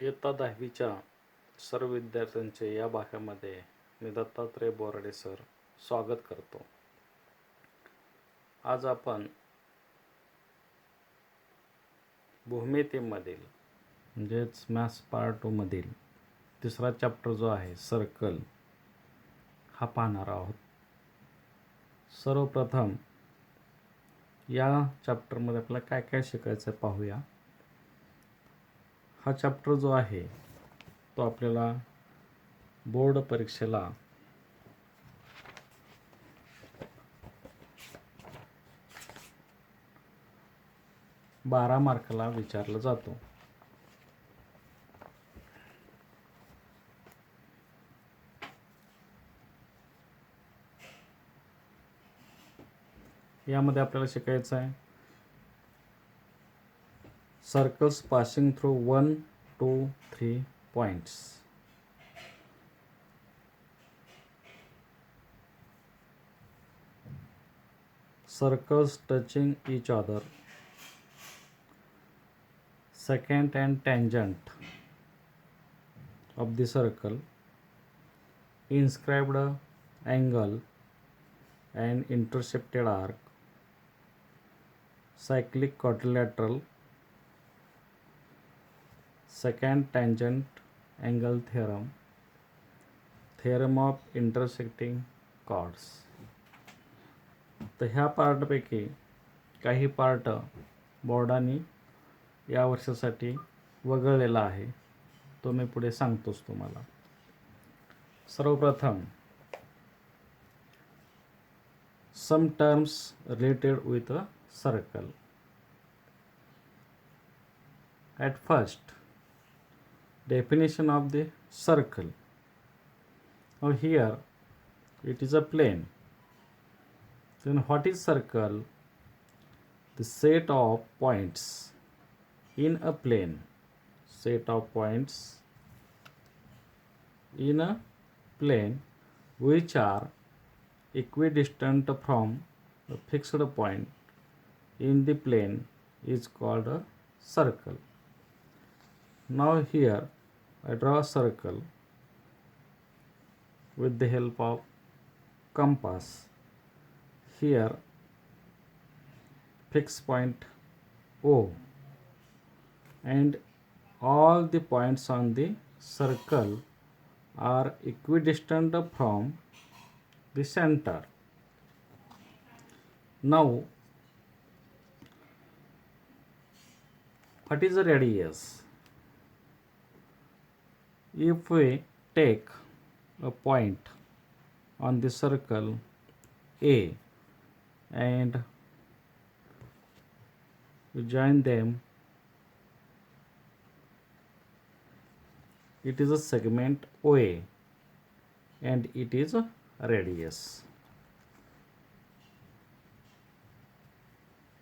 इयत्ता 10वीच्या सर्व विद्यार्थ्यांचे या भागामध्ये मी दत्तात्रय बोराडे सर स्वागत करतो. आज आपण भूमितीमधील म्हणजेच मॅथ्स पार्ट 2 मधील तिसरा चॅप्टर जो आहे सर्कल हा पाहणार आहोत. सर्वप्रथम या चॅप्टरमध्ये आपल्याला काय काय शिकायचं पाहूया. हा चॅप्टर जो आहे तो आपल्याला बोर्ड परीक्षेला बारा मार्काला विचारला जातो. यामध्ये आपल्याला शिकायचं आहे circles passing through 1, 2, 3 points. Circles touching each other. Secant and tangent of the circle. Inscribed angle and intercepted arc. Cyclic quadrilateral. Secant tangent angle theorem. Theorem of intersecting chords. तर ह्या पार्टपैकी काही पार्ट बोर्डाने या वर्षासाठी वगळलेला आहे, तो मी पुढे सांगतोच तुम्हाला. सर्वप्रथम some terms related with a circle. At first definition of the circle. Now here it is a plane. Then what is circle? The set of points in a plane. Set of points in a plane which are equidistant from a fixed point in the plane is called a circle. Now here I draw a circle with the help of compass. Here fix point O and all the points on the circle are equidistant from the center. Now what is the radius? If we take a point on the circle A and we join them, it is a segment OA and it is a radius.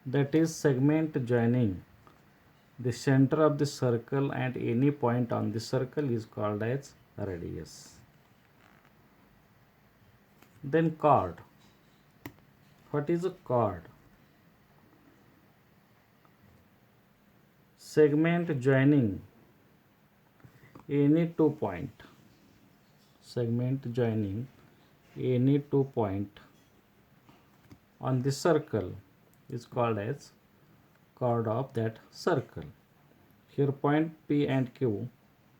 That is segment joining the center of the circle and any point on the circle is called as radius. Then chord. What is a chord? Segment joining any 2 point. Segment joining any 2 point on the circle is called as chord of that circle. Here point P and Q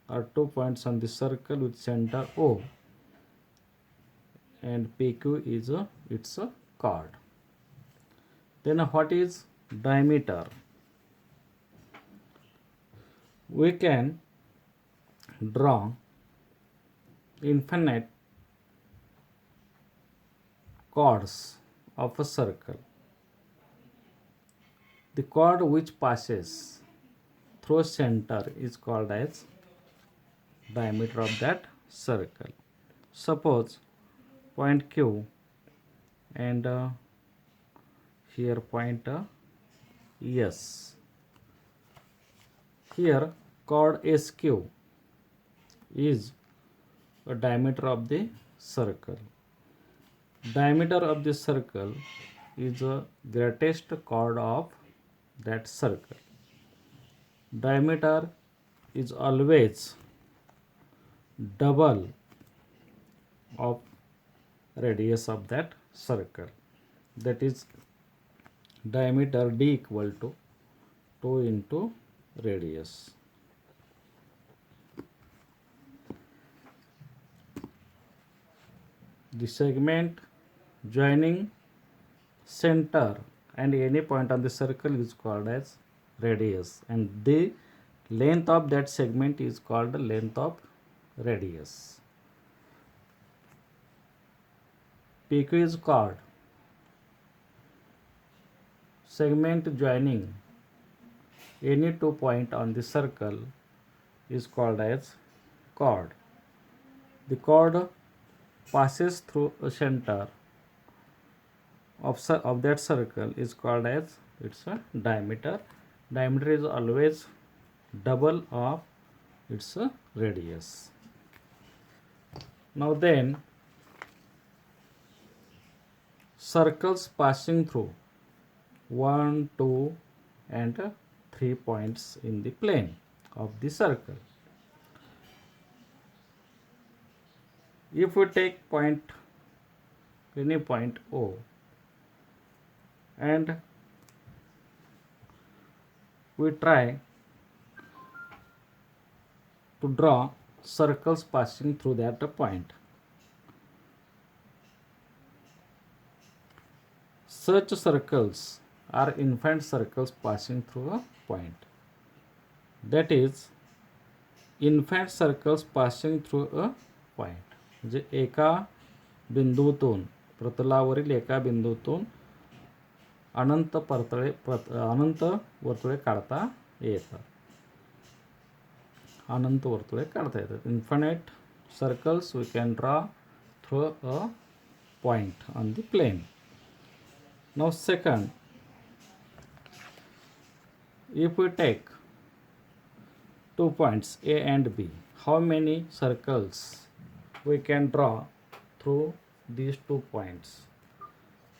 are 2 points on the circle with center O, and PQ is its a chord. Then what is diameter? We can draw infinite chords of a circle. The chord which passes through center is called as diameter of that circle. Suppose point Q and here point S. Here chord SQ is a diameter of the circle. Diameter of the circle is the greatest chord of that circle. Diameter is always double of radius of that circle, that is diameter d equal to 2 into radius. The segment joining center and any point on the circle is called as radius, and the length of that segment is called the length of radius. PQ is called segment joining any two point on the circle is called as chord. The chord passes through a center of that circle is called as its diameter. Diameter is always double of its radius. Now then, circles passing through 1, 2 and 3 points in the plane of the circle. If we take any point O and we try to draw circles passing through that point, such circles are infinite circles passing through a point. That is infinite circles passing through a point. म्हणजे एका बिंदूतून, प्रतलावरील एका बिंदूतून अनंत वर्तुळे काढता येतात. अनंत वर्तुळे काढता येतात. Infinite circles we can draw through a point on the plane. Now second, if we take 2 points A and B, how many circles we can draw through these 2 points?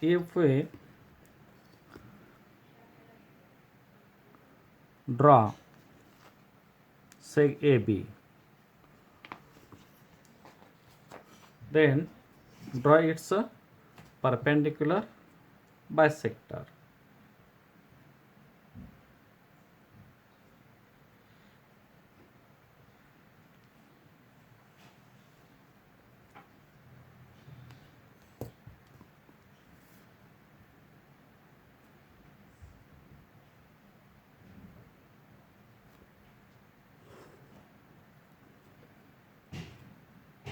If we draw seg AB, then draw its perpendicular bisector.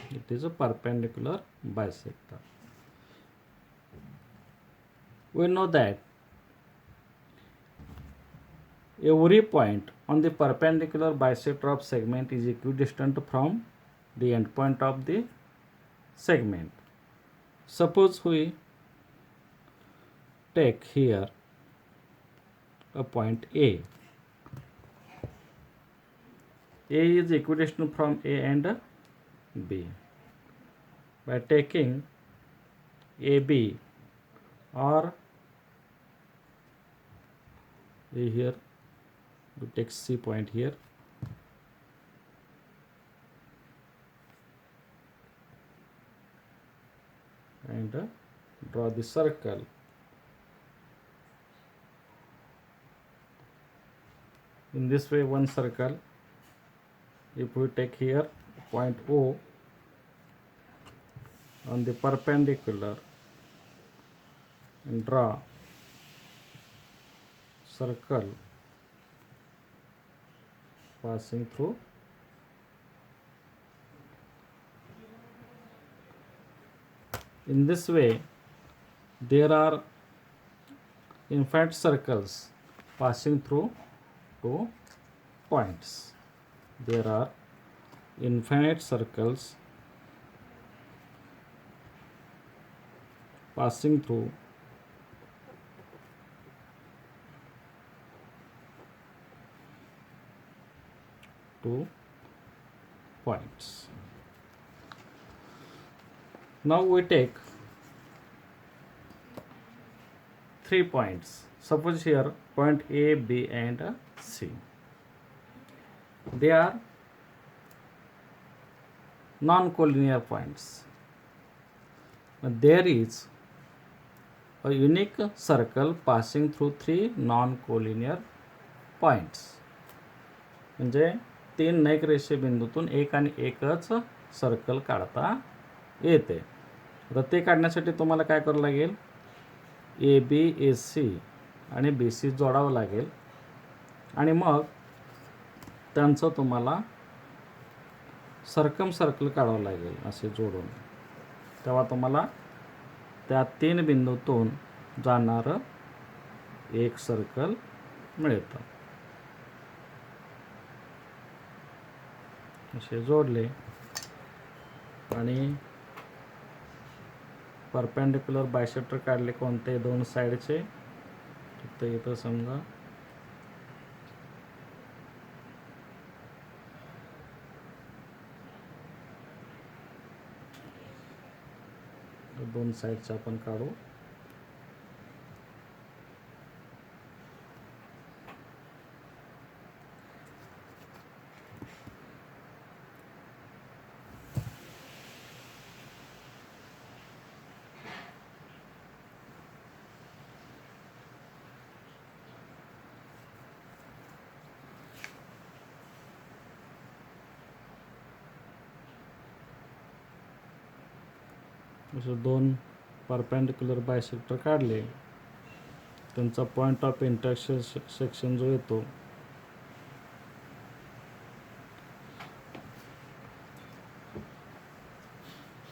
It is a perpendicular bisector. We know that every point on the perpendicular bisector of segment is equidistant from the endpoint of the segment. Suppose we take here a point A. A is equidistant from A and B. By taking AB or here we take C point here, and draw the circle. In this way, one circle. If we take here point O on the perpendicular and draw circle passing through in this way, there are infinite circles passing through 2 points. There are infinite circles passing through 2 points. Now we take 3 points. Suppose here point A, B and C. they are non-collinear points. There is a unique circle passing through 3 non-collinear points. म्हणजे 3 NAAC रेषे बिंदूतून एक आणि एकच circle काढता येते. तर ते काढण्यासाठी तुम्हाला काय करावं लागेल, ए बी ए सी आणि बी सी जोडावं लागेल आणि मग त्यांचं तुम्हाला सर्कल काढावं लागेल असे जोडून. तेव्हा तुम्हाला त्या 3 बिंदूतून जाणारं एक सर्कल मिळतं. असे जोडले आणि परपेंडिक्युलर बायसेक्टर काढले कोणते 2 साईडचे. तर इथं समजा दोन साईडचे आपण काढू. असं 2 परपेंडिक्युलर बायसेक्टर काढले, त्यांचा पॉईंट ऑफ इंटरसेक्शन जो येतो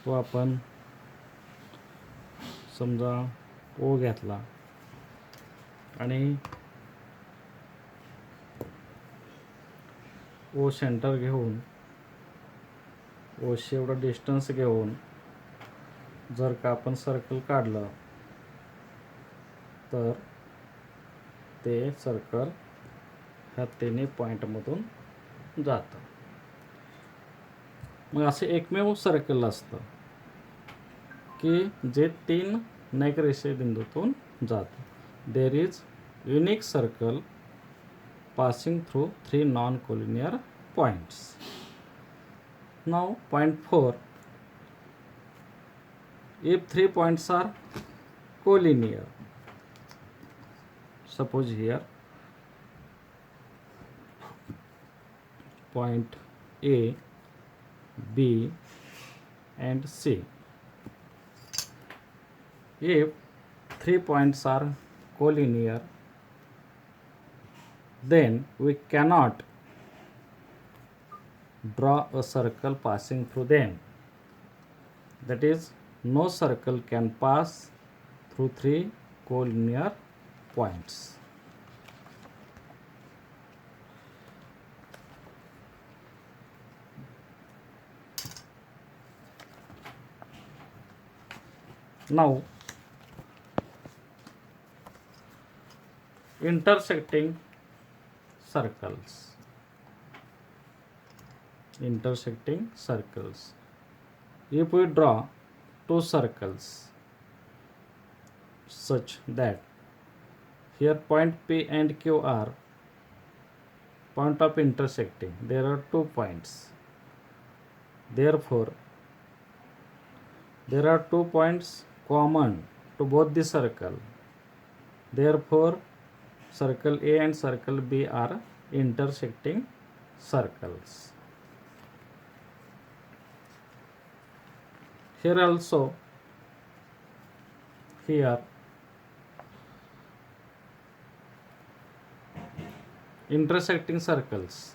तो आपण समजा ओ घेतला आणि ओ सेंटर घेऊन ओशी एवढं डिस्टन्स घेऊन जर का आपण सर्कल काढलं तर ते सर्कल ह्या 3 पॉईंटमधून जातं. मग असे एकमेव सर्कल असतं की जे 3 नैक रेषे बिंदूतून जातं. There is unique circle passing through 3 non-collinear points. Now point 4, if 3 points are collinear, suppose here point A, B and C. If 3 points are collinear, then we cannot draw a circle passing through them. That is, no circle can pass through 3 collinear points. Now, intersecting circles. If we draw 2 circles such that here point P and Q are point of intersecting, there are 2 points. Therefore, there are 2 points common to both the circle. Therefore, circle A and circle B are intersecting circles. Here also, here intersecting circles.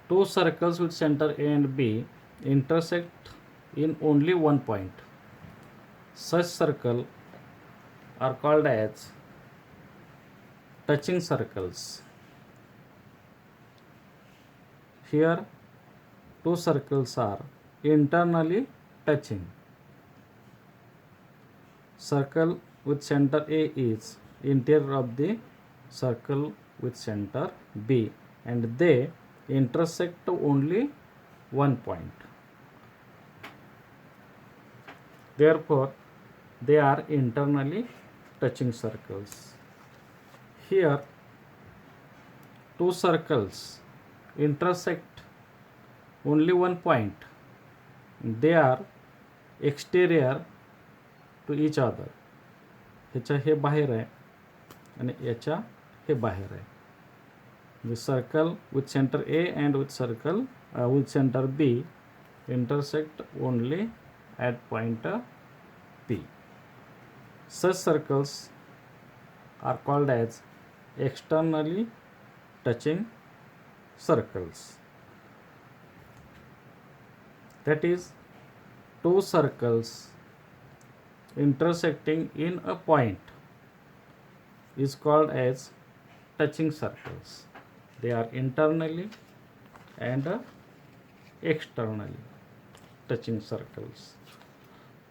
2 circles with center A and B intersect in only one point. Such circle are called as touching circles. Here 2 circles are internally touching. Circle with center A is interior of the circle with center B, and they intersect only one point. Therefore, they are internally touching circles. Here 2 circles intersect only one point, they are exterior to each other. ह्याच्या हे बाहेर आहे आणि याच्या हे बाहेर आहे. The circle with center A and with center B intersect only at point P. Such circles are called as externally touching circles. That is, two circles intersecting in a point is called as touching circles. They are internally and externally touching circles.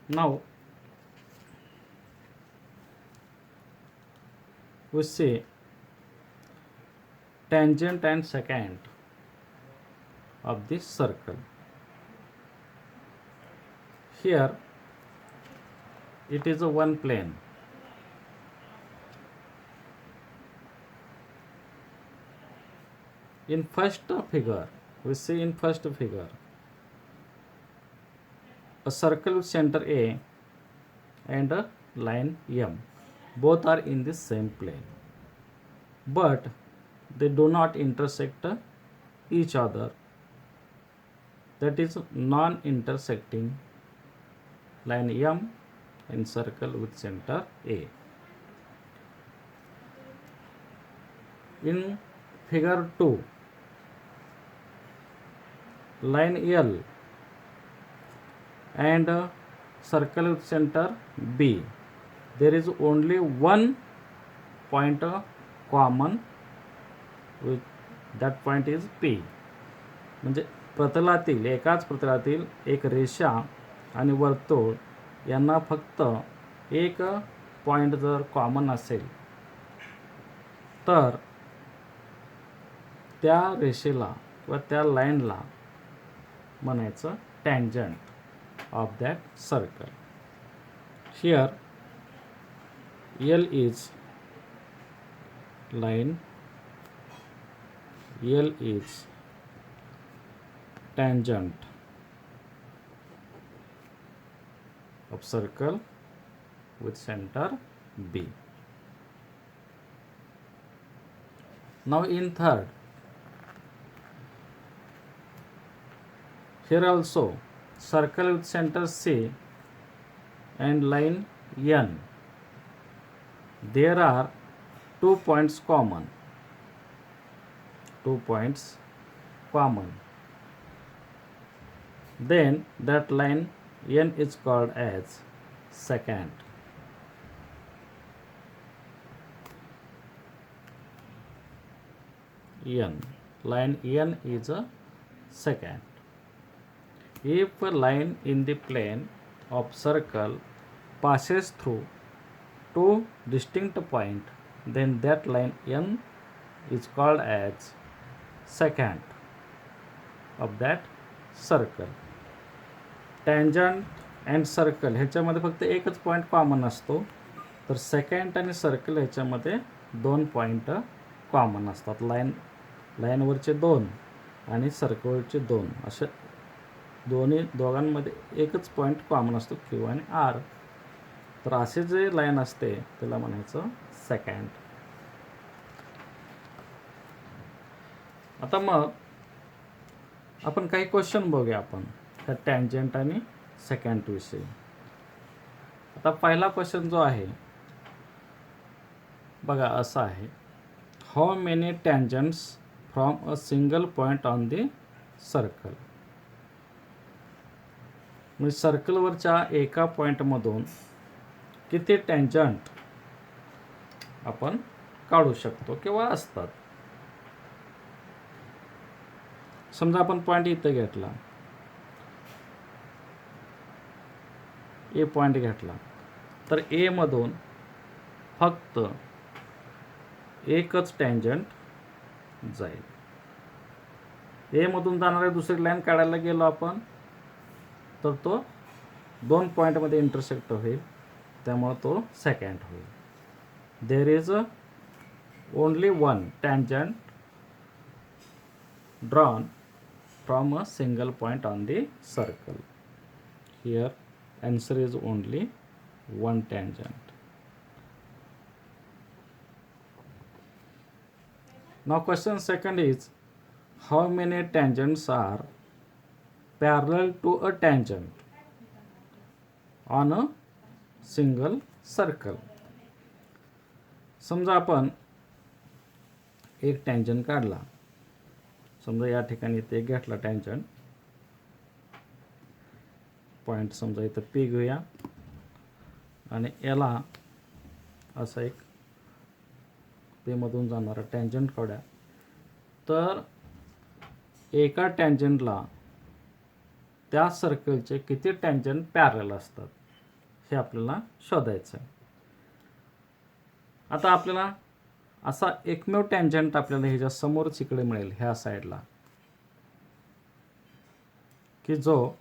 Now we see tangent and secant of this circle. Here it is a one plane. In first figure, we see in first figure a circle with center A and a line M. Both are in the same plane, but they do not intersect each other. That is non-intersecting line M and circle with center A. In figure 2, line L and circle with center B, there is only one point common, with that point is P. म्हणजे प्रतलातील एकाच प्रतलातील एक रेषा आणि वर्तुळ यांना फक्त एक point जर कॉमन असेल तर त्या रेषेला किंवा त्या लाईनला म्हणायचं tangent of that circle. Here L is line, L is tangent of circle with center B. Now in third, here also circle with center C and line N. There are 2 points common. 2 points common. Then that line N is called as secant. N. Line N is a secant. If a line in the plane of circle passes through two distinct points, then that line N is called as secant of that circle. Tangent and circle ह्याच्यामध्ये फक्त एकच point common असतो, तर second आणि circle ह्याच्यामध्ये 2 point common असतात. लाईनवरचे 2 आणि सर्कलवरचे 2 असे दोघांमध्ये एकच पॉईंट कॉमन असतो, Q आणि R. तर असे जे लाईन असते त्याला म्हणायचं सेकंड. आता मग आपण काही क्वेश्चन बघूया आपण त्या टँजंट आणि सेकंड विषयी. आता पहिला क्वेश्चन जो आहे बघा असा आहे, how many tangents from a single point on the circle. म्हणजे सर्कलवरच्या एका पॉईंटमधून किती टँजंट आपण काढू शकतो किंवा असतात. समजा आपण पॉईंट इथं घेतला, ए पॉईंट घेतला, तर ए मधून फक्त एकच टँजंट जाईल. ए मधून जाणारी दुसरी लाईन काढायला गेलो आपण तर तो 2 पॉईंटमध्ये इंटरसेक्ट होईल, त्यामुळे तो सेकंड होईल. देर is only one tangent drawn from a single point on the circle. Here answer is only one tangent. Now question second is, how many tangents are parallel to a tangent on a single circle? समजा आपण एक tangent काढला, समजा या ठिकाणी इथे एक घेतला टँजंट पॉईंट, समजा इथं पी घेऊया आणि याला असा एक पे मधून जाणारा टँजंट काढूया. तर एका टँजंटला त्या सर्कलचे किती टँजंट पॅरलल असतात हे आपल्याला शोधायचं आहे. आता आपल्याला असा एकमेव टँजंट आपल्याला ह्याच्या समोरच इकडे मिळेल ह्या साईडला, की जो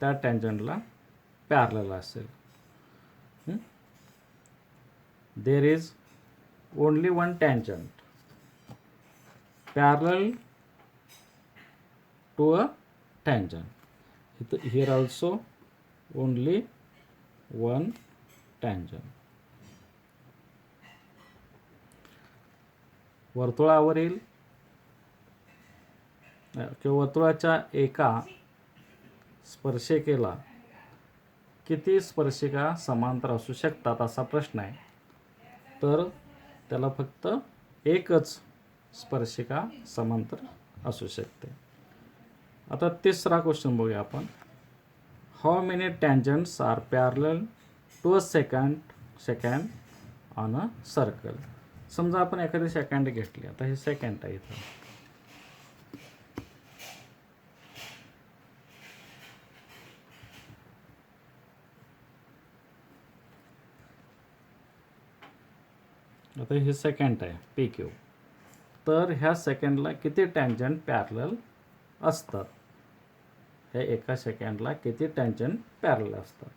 त्या टँजंटला पॅरलल असेल. There is only one tangent parallel to a tangent. Here also only one tangent. वर्तुळावरील किंवा वर्तुळाच्या एका स्पर्शिकेला किती स्पर्शिका समांतर असू शकतात असा प्रश्न आहे. तर त्याला फक्त एकच स्पर्शिका समांतर असू शकते. आता तिसरा क्वेश्चन बघूया आपण. How many tangents are parallel to a secant on a circle. समजा आपण एखादी सेकंड घेतली, आता हे सेकंड आहे इथं, आता हे सेकंड आहे पी क्यू. तर ह्या सेकंडला किती टँजंट पॅरलल असतात, ह्या एका सेकंडला किती टँजंट पॅरलल असतात.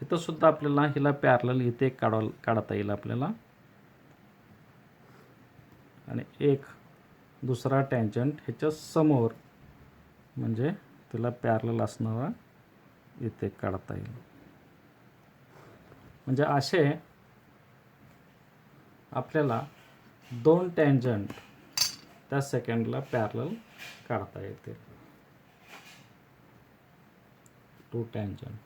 इथं सुद्धा आपल्याला हिला पॅरलल इथे काढता येईल आपल्याला, आणि एक दुसरा टँजंट ह्याच्या समोर म्हणजे तिला पॅरलल असणारा इथे काढता येईल. म्हणजे असे आपल्याला दोन टँजंट त्या सेकंडला पॅरलल काढता येतील. टू टँजंट,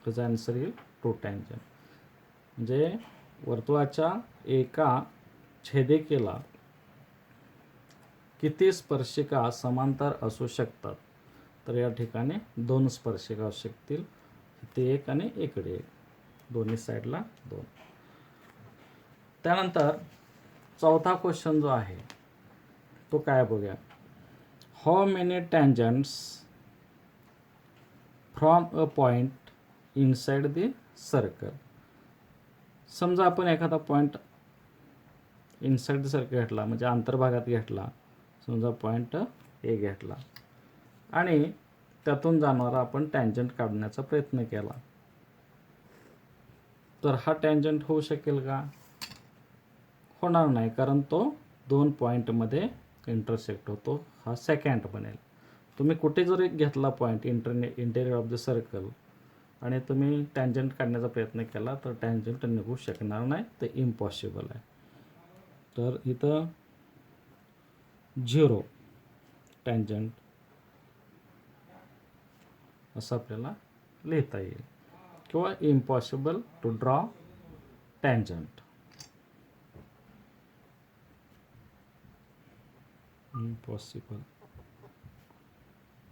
त्याचा आन्सर येईल टू टँजंट. म्हणजे वर्तुळाच्या एका छेदिकेला किती स्पर्शिका समांतर असू शकतात. तर या ठिकाणी दोन स्पर्शिका असू शकतील, इथे एक आणि इकडे एक, दोन्ही साईडला दोन. त्यानंतर चौथा क्वेश्चन जो आहे तो काय बघूया. How many tangents from a point inside the circle. समजा आपण एखादा पॉईंट इनसाइड द सर्कल घेतला, म्हणजे अंतर्भागात घेतला, समजा पॉईंट ए घेतला आणि त्यातून जाणारा आपण टँजंट काढण्याचा प्रयत्न केला. तर हा टँजंट होऊ शकेल का? होणार नाही, कारण तो दोन पॉईंटमध्ये इंटरसेक्ट होतो, हा सेकंड बनेल. तुम्ही कुठे जरी घेतला point interior of the circle आणि तुम्ही टँजंट काढण्याचा प्रयत्न केला तर टँजंट निघू शकणार नाही, ते इम्पॉसिबल आहे. तर इथं 0 टँजंट असं आपल्याला लिहिता येईल, किंवा impossible to draw tangent. Impossible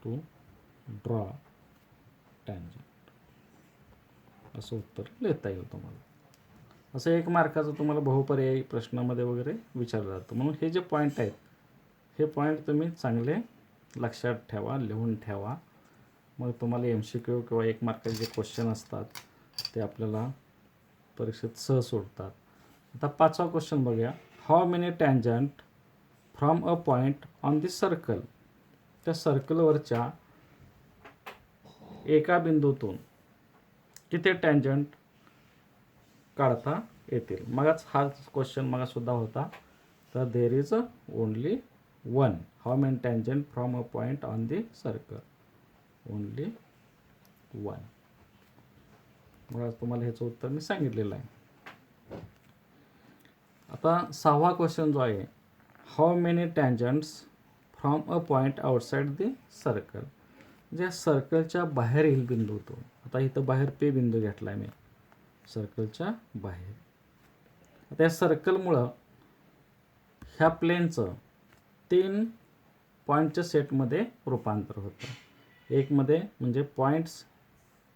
to draw tangent असं उत्तर लिहिता येईल तुम्हाला. असं एक मार्काचं तुम्हाला बहुपर्यायी प्रश्नामध्ये वगैरे विचारलं जातं. म्हणून हे जे पॉईंट आहेत हे पॉईंट तुम्ही चांगले लक्षात ठेवा, लिहून ठेवा. मग तुम्हाला MCQ किंवा एक मार्काचे जे क्वेश्चन असतात ते आपल्याला परीक्षेत सहज सोडतात. आता पाचवा क्वेश्चन बघूया. How many tangent from a point on the circle. त्या सर्कलवरच्या एका बिंदूतून किती टँजंट काढता येतील. मगच हा क्वेश्चन मगासुद्धा होता, तर there is only one. How many tangent from a point on the circle? Only one. मग तुम्हाला ह्याचं उत्तर मी सांगितलेलं आहे. आता 6वा क्वेश्चन जो आहे, how many tangents from a point outside the circle? म्हणजे सर्कलच्या बाहेर येईल बिंदू तो. आता इथं बाहेर P बिंदू घेतला आहे मी सर्कलच्या बाहेर. आता या सर्कलमुळं ह्या प्लेनचं 3 पॉईंटच्या सेटमध्ये रूपांतर होतं. एकमध्ये म्हणजे points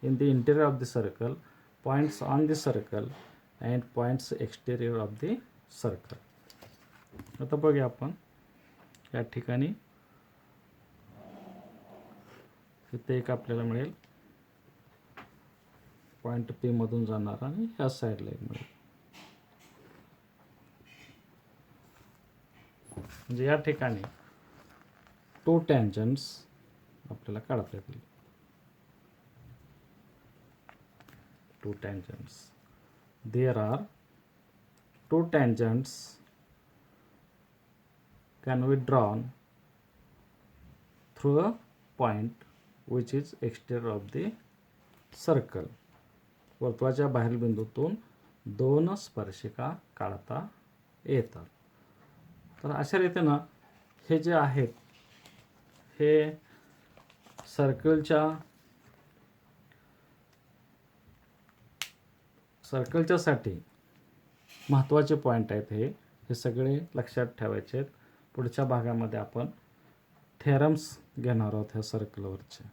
in the interior of the circle, points on the circle and points exterior of the circle. आता बघूया आपण या ठिकाणी इथे एक आपल्याला मिळेल पॉईंट P मधून जाणार आणि ह्या साईडला एक मिळेल. म्हणजे या ठिकाणी 2 टँजंट्स आपल्याला काढता येतील. 2 tangents. There are 2 tangents can be drawn through a point which is exterior of the circle. वर्तुळाच्या बाहेर बिंदूतून 2 स्पर्शिका काढता येतात. तर अशा रीतीनं हे जे आहेत हे सर्कलच्यासाठी महत्त्वाचे पॉईंट आहेत. हे सगळे लक्षात ठेवायचे आहेत. पुढच्या भागामध्ये आपण थेरम्स घेणार आहोत ह्या सर्कलवरचे.